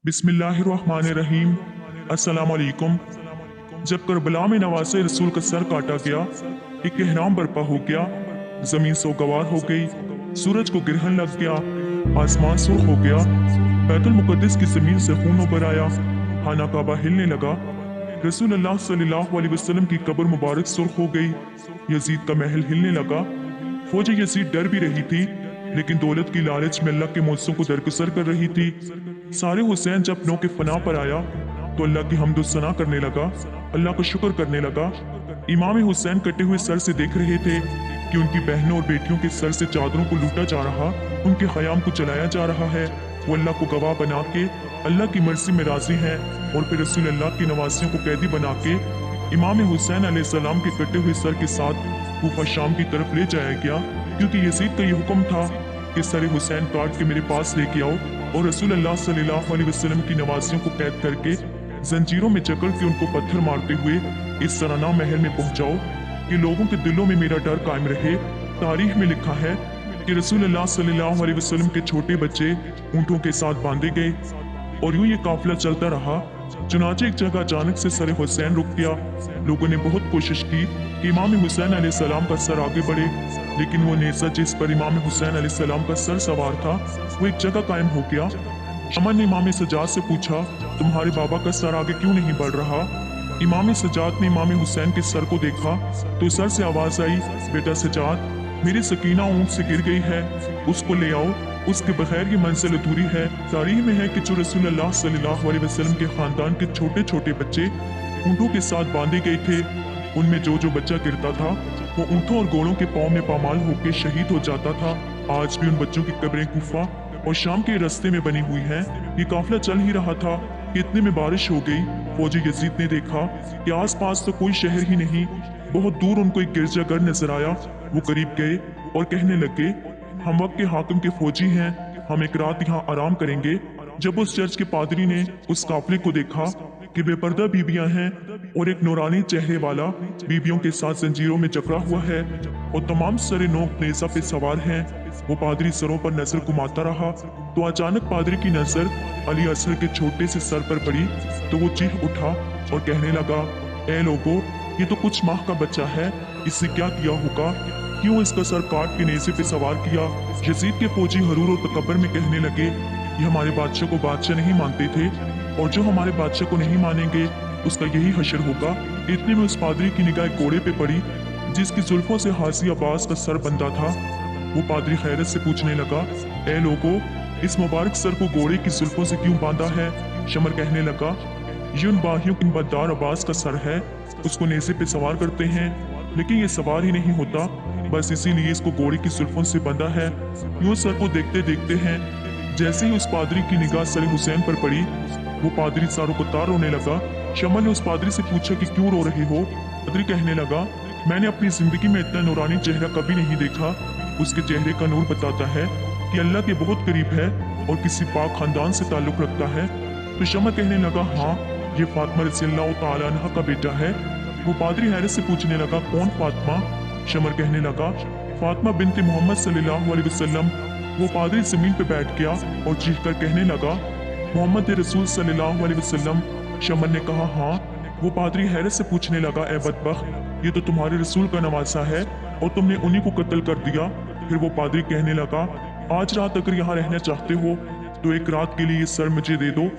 बिस्मिल्लाहिर्रहमानिर्रहीम। अस्सलामुअलैकुम। जब करबला में नवासे रसूल का सर काटा गया, एक एहराम बर्पा हो गया, जमीन सोगवार हो गई, सूरज को ग्रहण लग गया, आसमान सुर्ख हो गया, बैतुल मुकद्दस की जमीन से खून उबर आया, खाना काबा हिलने लगा, रसूल अल्लाह सल्लल्लाहु अलैहि वसल्लम की कब्र मुबारक सुर्ख हो गई, यजीद का महल हिलने लगा। फौज यजीद डर भी रही थी, लेकिन दौलत की लालच में अल्लाह के मौसम को दरगुजर कर रही थी। सारे हुसैन जब नौ के फना पर आया तो अल्लाह की हम्द सना करने लगा, अल्लाह का शुक्र करने लगा। इमाम हुसैन कटे हुए सर से देख रहे थे कि उनकी बहनों और बेटियों के सर से चादरों को लूटा जा रहा, उनके ख़याम को चलाया जा रहा है। वो अल्लाह को गवाह बना के अल्लाह की मर्जी में राजी हैं और फिर रसूल अल्लाह की नवासियों को कैदी बना के इमाम हुसैन अलैहिस्सलाम के कटे हुए सर के साथ कूफा शाम की तरफ ले जाया गया, क्योंकि यजीद का ये हुक्म था कि सर हुसैन काट के मेरे पास लेके आओ और रसूल अल्लाह सल्लल्लाहु अलैहि वसल्लम की नवासियों को कैद करके जंजीरों में जकड़ के उनको पत्थर मारते हुए इस सराना महल में पहुंचाओ कि लोगों के दिलों में मेरा डर कायम रहे। तारीख में लिखा है कि रसूल अल्लाह सल्लल्लाहु अलैहि वसल्लम के छोटे बच्चे ऊँटों के साथ बांधे गए और यूं ये काफिला चलता रहा। चुनाचे एक जगह अचानक से सर हुसैन रुक गया। लोगों ने बहुत कोशिश की कि इमाम हुसैन अलैहिस्सलाम का सर आगे बढ़े, लेकिन वो नेज़ा जिस पर इमाम हुसैन अलैहिस्सलाम का सर सवार था वो एक जगह कायम हो गया। अमन ने इमाम सजाद से पूछा, तुम्हारे बाबा का सर आगे क्यों नहीं बढ़ रहा? इमाम सजाद ने इमाम हुसैन के सर को देखा तो सर से आवाज आई, बेटा सजाद, मेरी सकीना ऊँट से गिर गई है, उसको ले आओ, उसके बगैर ये मंजिल अधूरी है। तारीख में है कि जो रसूल अल्लाह सल्लल्लाहु अलैहि वसल्लम के खानदान के छोटे छोटे बच्चे ऊँटों के साथ बांधे गए थे, उनमें जो जो बच्चा गिरता था वो ऊँटों और घोड़ों के पाँव में पामाल होकर शहीद हो जाता था। आज भी उन बच्चों की कब्रें कूफा और शाम के रास्ते में बनी हुई हैं। ये काफिला चल ही रहा था कि इतने में बारिश हो गई। फौजी यजीद ने देखा कि आसपास तो कोई शहर ही नहीं, बहुत दूर उनको एक गिरजाघर नजर आया। वो करीब गए और कहने लगे, हम वक्त के हाकिम के फौजी हैं, हम एक रात यहाँ आराम करेंगे। जब उस चर्च के पादरी ने उस काफिले को देखा कि बेपर्दा बीबियां हैं और एक नूरानी चेहरे वाला बीबियों के साथ जंजीरों में जकड़ा हुआ है और तमाम सरे नोक नेज़ा पे सवार हैं, वो पादरी सरों पर नजर घुमाता रहा तो अचानक पादरी की नजर अली असर के छोटे से सर पर पड़ी तो वो चीख उठा और कहने लगा, ए लोगो, ये तो कुछ माह का बच्चा है, इससे क्या किया होगा? क्यों इसका सर काट के नेज़े पे सवार किया? यजीद के फौजी हरूर और तकब्बर में कहने लगे, ये हमारे बादशाह को बादशाह नहीं मानते थे और जो हमारे बादशाह को नहीं मानेंगे उसका यही हशर होगा। इतने में उस पादरी की निगाह घोड़े पे पड़ी जिसकी जुल्फों से हाजी अब्बास का सर बंधा था। वो पादरी खैरत से पूछने लगा, ए लोगो, इस मुबारक सर को घोड़े की जुल्फों से क्यों बांधा है? शमर कहने लगा, ये उन बाहियों की बददार अब्बास का सर है, उसको नेज़े पे सवार करते हैं, लेकिन ये सवार ही नहीं होता, बस इसीलिए इसको घोड़े की जुल्फों से बंधा है। यूं सर को देखते देखते हैं जैसे ही उस पादरी की निगाह सर हुसैन पर पड़ी, वो पादरी सारों को तार रोने लगा। शमर ने उस पादरी से पूछा कि क्यों रो रहे हो? पादरी कहने लगा, मैंने अपनी जिंदगी में इतना नूरानी चेहरा कभी नहीं देखा। उसके चेहरे का नूर बताता है कि अल्लाह के बहुत करीब है और किसी पाक खानदान से ताल्लुक रखता है। तो शमर कहने लगा, हाँ, ये फातिमा रज़ियल्लाहु ताला अन्हा का बेटा है। वो पादरी हैरत से पूछने लगा, कौन फातिमा? शमर कहने लगा, फातिमा बिनते मोहम्मद सल्लल्लाहु अलैहि वसल्लम। वो पादरी जमीन पे बैठ गया और चीख कर कहने लगा, मोहम्मद रसूल सल्लल्लाहु अलैहि वसल्लम। शमर ने कहा, हाँ। वो पादरी हैरत से पूछने लगा, ए बदबख्त, ये तो तुम्हारे रसूल का नवासा है और तुमने उन्हीं को कत्ल कर दिया। फिर वो पादरी कहने लगा, आज रात अगर यहाँ रहना चाहते हो तो एक रात के लिए ये सर मुझे दे दो,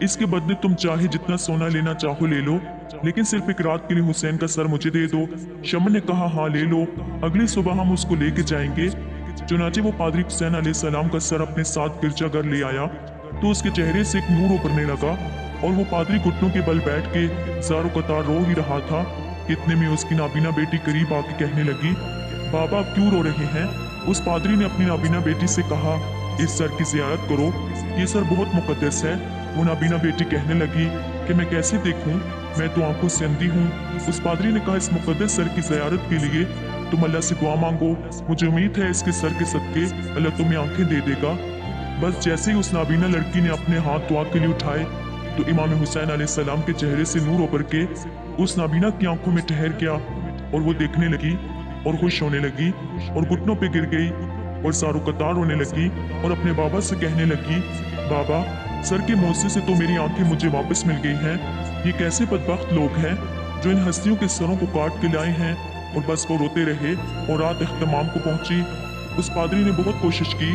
इसके बदले तुम चाहे जितना सोना लेना चाहो ले लो, लेकिन सिर्फ एक रात के लिए हुसैन का सर मुझे दे दो। शमर ने कहा, हाँ ले लो, अगली सुबह हम उसको लेके जाएंगे। चुनाचे वो पादरी हुसैन अलैहिस्सलाम का सर अपने साथ गिरजाघर ले आया तो उसके चेहरे से एक नूर उभरने लगा और वो पादरी घुटनों के बल बैठ के जारो कतार रो ही रहा था। इतने में उसकी नाबीना बेटी करीब आके कहने लगी, बाबा आप क्यों रो रहे हैं? उस पादरी ने अपनी नाबीना बेटी से कहा, इस सर की जियारत करो, ये सर बहुत मुकद्दस है। वो नाबीना बेटी कहने लगी कि मैं कैसे देखूं, मैं तो आंखों से अंधी हूँ। उस पादरी ने कहा, इस मुकद्दस सर की जियारत के लिए तुम अल्लाह से दुआ मांगो, मुझे उम्मीद है इसके सर के सदके अल्लाह तुम्हें आंखें दे देगा। बस जैसे ही उस नाबीना लड़की ने अपने हाथ दुआ के लिए उठाए तो इमाम हुसैन अलैहिस्सलाम के चेहरे से नूर उभर के उस नाबीना की आंखों में ठहर गया और वो देखने लगी और खुश होने लगी और घुटनों पे गिर गई और सारो कतार रोने लगी और अपने बाबा से कहने लगी, बाबा, सर के मुआवजे से तो मेरी आंखें मुझे वापस मिल गई हैं। ये कैसे बदबख्त लोग हैं जो इन हस्तियों के सरों को काट के लाए हैं। और बस वो रोते रहे और रात इख्तिमाम को पहुंची। उस पादरी ने बहुत कोशिश की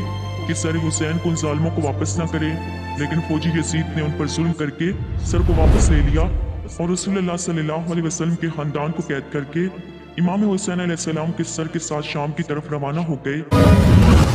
कि सर हुसैन को उन जालिमों को वापस ना करे, लेकिन फौजी यजीद ने उन पर जुल्म करके सर को वापस ले लिया और रसूलुल्लाह सल्लल्लाहु अलैहि वसल्लम के खानदान को कैद करके इमाम हुसैन अलैहिस्सलाम के सर के साथ शाम की तरफ रवाना हो गए।